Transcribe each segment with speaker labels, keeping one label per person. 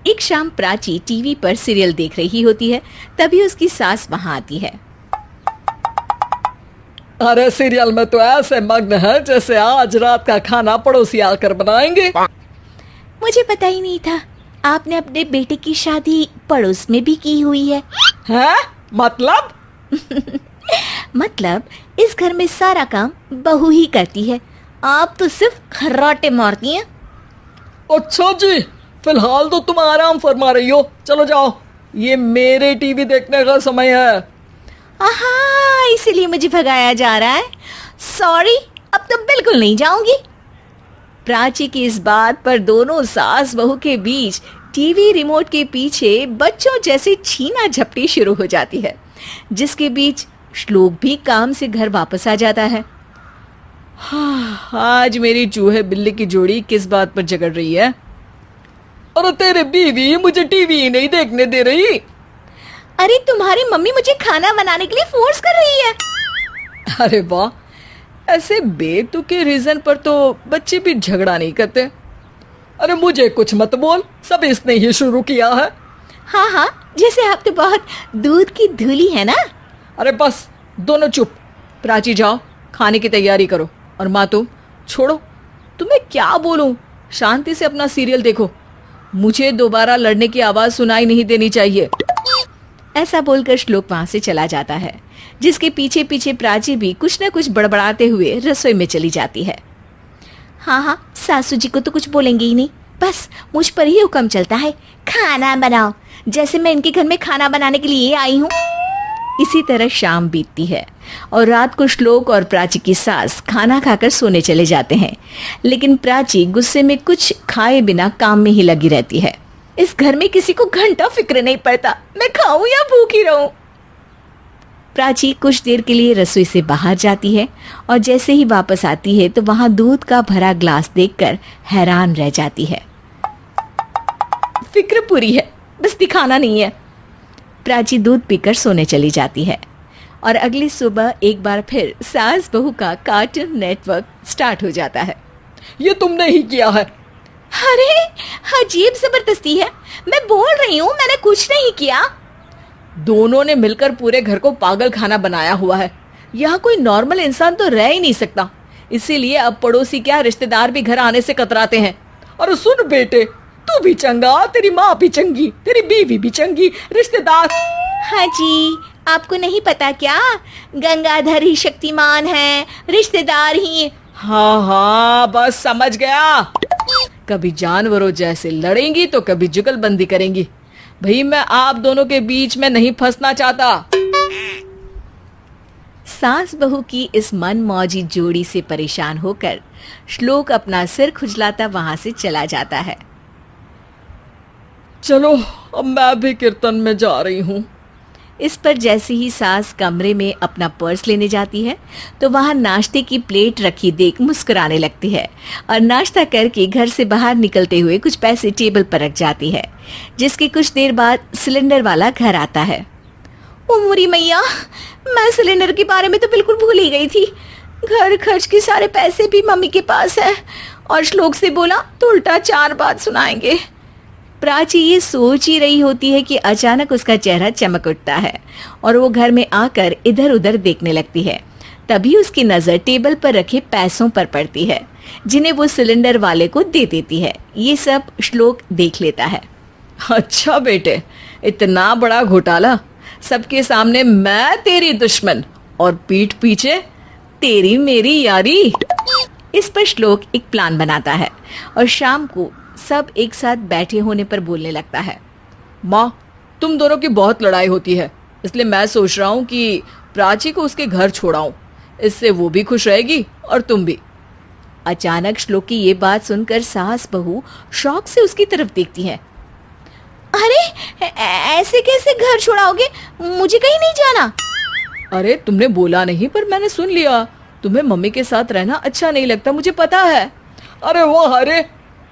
Speaker 1: एक शाम प्राची टीवी पर सीरियल देख रही होती है। तभी उसकी सास वहां आती है।
Speaker 2: अरे सीरियल में तो ऐसे मग्न है जैसे आज रात का खाना पड़ोसी आकर बनाएंगे।
Speaker 1: मुझे पता ही नहीं था आपने अपने बेटे की शादी पड़ोस में भी की हुई है।
Speaker 2: हैं? मतलब?
Speaker 1: मतलब इस घर में सारा काम बहू ही करती है, आप तो सिर्फ खर्राटे मारती हैं।
Speaker 2: अच्छा जी, फिलहाल तो तुम आराम फरमा रही हो, चलो जाओ, ये मेरे टीवी देखने का समय है।
Speaker 1: आहा, इसीलिए मुझे भगाया जा रहा है। सॉरी, अब तो बिल्कुल नहीं जाऊंगी। प्राची की इस बात पर दोनों सास बहू के बीच टीवी रिमोट के पीछे बच्चों जैसे छीना झपटी शुरू हो जाती है, जिसके बीच श्लोक भी काम से घर वापस आ जाता है।
Speaker 2: आज मेरी चूहे बिल्ली की जोड़ी किस बात पर झगड़ रही है? अरे तेरे बीवी मुझे टीवी ही नहीं देखने दे रही।
Speaker 1: अरे तुम्हारी मम्मी मुझे खाना बनाने के लिए फोर्स कर रही है।
Speaker 2: अरे वाह, ऐसे बेतुके रीजन पर तो बच्चे भी झगड़ा नहीं करते। अरे मुझे कुछ मत बोल, सब इसने ही शुरू किया है।
Speaker 1: हाँ हाँ, जैसे आप तो बहुत दूध की धूली है ना।
Speaker 2: अरे बस दोनों चुप। प्राची जाओ, खाने की तैयारी करो। और माँ तुम छोड़ो, तुम्हें क्या बोलूं, शांति से अपना सीरियल देखो, मुझे दोबारा लड़ने की आवाज सुनाई नहीं देनी चाहिए।
Speaker 1: ऐसा बोलकर श्लोक वहां से चला जाता है, जिसके पीछे पीछे प्राची भी कुछ न कुछ बड़बड़ाते हुए रसोई में चली जाती है। हाँ हाँ, सासू जी को तो कुछ बोलेंगे ही नहीं, बस मुझ पर ही हुक्म चलता है, खाना बनाओ, जैसे मैं इनके घर में खाना बनाने के लिए आई हूँ। इसी तरह शाम बीतती है और रात को श्लोक और प्राची की सास खाना खाकर सोने चले जाते हैं, लेकिन प्राची गुस्से में कुछ खाए बिना काम में ही लगी रहती है। इस घर में किसी को घंटा फिक्र नहीं पड़ता, मैं खाऊं या भूखी रहूं। प्राची कुछ देर के लिए रसोई से बाहर जाती है और जैसे ही वापस आती है तो वहां दूध का भरा ग्लास देखकर हैरान रह जाती है। फिक्र पूरी है, बस दिखाना नहीं है। प्राची दूध पीकर सोने चली जाती है और अगली सुबह एक बार फिर सास बहू का कार्टून नेटवर्क स्टार्ट हो जाता है।
Speaker 2: ये तुमने ही किया है।
Speaker 1: अरे अजीब जबरदस्ती है, मैं बोल रही हूँ मैंने कुछ नहीं किया।
Speaker 2: दोनों ने मिलकर पूरे घर को पागल खाना बनाया हुआ है। यहाँ कोई नॉर्मल इंसान तो रह ही नहीं सकता, इसीलिए अब पड़ोसी क्या रिश्तेदार भी घर आने से कतराते हैं। और सुन बेटे, तू भी चंगा, तेरी माँ भी चंगी, तेरी बीवी भी चंगी, रिश्तेदार।
Speaker 1: हाँ जी, आपको नहीं पता क्या, गंगाधर ही शक्तिमान है, रिश्तेदार ही।
Speaker 2: हाँ हाँ, बस समझ गया। कभी जानवरों जैसे लड़ेंगी तो कभी जुगलबंदी करेंगी। भाई मैं आप दोनों के बीच में नहीं फंसना चाहता।
Speaker 1: सास बहू की इस मनमौजी जोड़ी से परेशान होकर श्लोक अपना सिर खुजलाता वहां से चला जाता है।
Speaker 2: चलो अब मैं भी कीर्तन में जा रही हूँ।
Speaker 1: इस पर जैसे ही सास कमरे में अपना पर्स लेने जाती है तो वहां नाश्ते की प्लेट रखी देख मुस्कुराने लगती है और नाश्ता करके घर से बाहर निकलते हुए कुछ पैसे टेबल पर रख जाती है, जिसके कुछ देर बाद सिलेंडर वाला घर आता है। ओ मोरी मैया, मैं सिलेंडर के बारे में तो बिल्कुल भूल ही गई थी। घर खर्च के सारे पैसे भी मम्मी के पास है और श्लोक से बोला तो उल्टा 4 बात सुनाएंगे। प्राची ये सोच ही रही होती है कि अचानक उसका चेहरा चमक उठता है और वो घर में आकर इधर उधर देखने लगती है। तभी उसकी नज़र टेबल पर रखे पैसों पर पड़ती है, जिन्हें वो सिलेंडर वाले को दे देती है। ये सब श्लोक देख लेता है।
Speaker 2: अच्छा बेटे, इतना बड़ा घोटाला, सबके सामने मैं तेरी दुश्मन और पीठ पीछे तेरी मेरी यारी। इस पर श्लोक एक प्लान बनाता है और शाम को सब एक साथ बैठे होने पर बोलने लगता है। माँ, तुम दोनों की बहुत लड़ाई होती है, इसलिए मैं सोच रहा हूँ कि प्राची को उसके घर छोड़ाऊं, इससे वो भी खुश रहेगी और तुम भी।
Speaker 1: अचानक श्लोक की ये बात सुनकर सास बहू शौक से उसकी तरफ देखती हैं। अरे ऐसे कैसे घर छोड़ाओगे, मुझे कहीं नहीं जाना।
Speaker 2: अरे तुमने बोला नहीं पर मैंने सुन लिया, तुम्हें मम्मी के साथ रहना अच्छा नहीं लगता, मुझे पता है। अरे वाह, अरे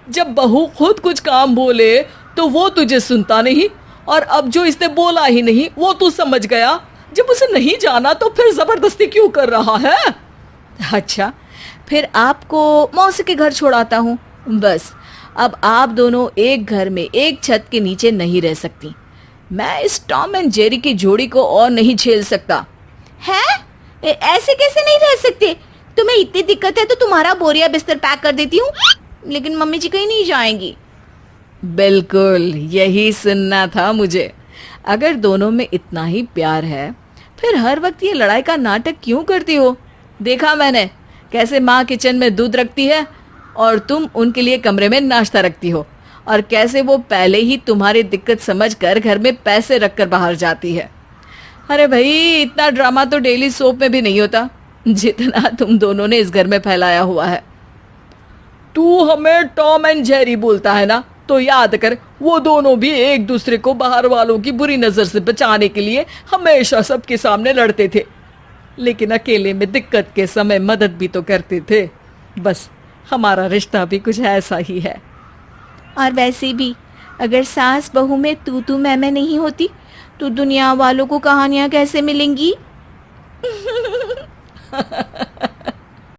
Speaker 2: जब बहू खुद कुछ काम बोले तो वो तुझे सुनता नहीं, और अब जो इसने बोला ही नहीं वो तू समझ गया। जब उसे नहीं जाना तो फिर जबरदस्ती क्यों कर रहा है?
Speaker 1: अच्छा, फिर आपको मौसी के घर छोड़ाता हूँ, बस
Speaker 2: अब आप दोनों एक घर में एक छत के नीचे नहीं रह सकती। मैं इस टॉम एंड जेरी की जोड़ी को और नहीं झेल सकता।
Speaker 1: है? ऐसे कैसे नहीं रह सकते? तुम्हें इतनी दिक्कत है तो तुम्हारा बोरिया बिस्तर पैक कर देती हूँ, लेकिन मम्मी जी कहीं नहीं जाएंगी।
Speaker 2: बिल्कुल यही सुनना था मुझे। अगर दोनों में इतना ही प्यार है फिर हर वक्त ये लड़ाई का नाटक क्यों करती हो? देखा मैंने कैसे माँ किचन में दूध रखती है और तुम उनके लिए कमरे में नाश्ता रखती हो, और कैसे वो पहले ही तुम्हारी दिक्कत समझकर घर में पैसे रखकर बाहर जाती है। अरे भाई, इतना ड्रामा तो डेली सोप में भी नहीं होता जितना तुम दोनों ने इस घर में फैलाया हुआ है। तू हमें टॉम एंड जेरी बोलता है ना, तो याद कर वो दोनों भी एक दूसरे को बाहर वालों की बुरी नजर से बचाने के लिए हमेशा सबके सामने लड़ते थे, लेकिन अकेले में दिक्कत के समय मदद भी तो करते थे। बस हमारा रिश्ता भी कुछ ऐसा ही है।
Speaker 1: और वैसे भी अगर सास बहू में तू मैं नहीं होती तो दुनिया वालों को कहानियां कैसे मिलेंगी?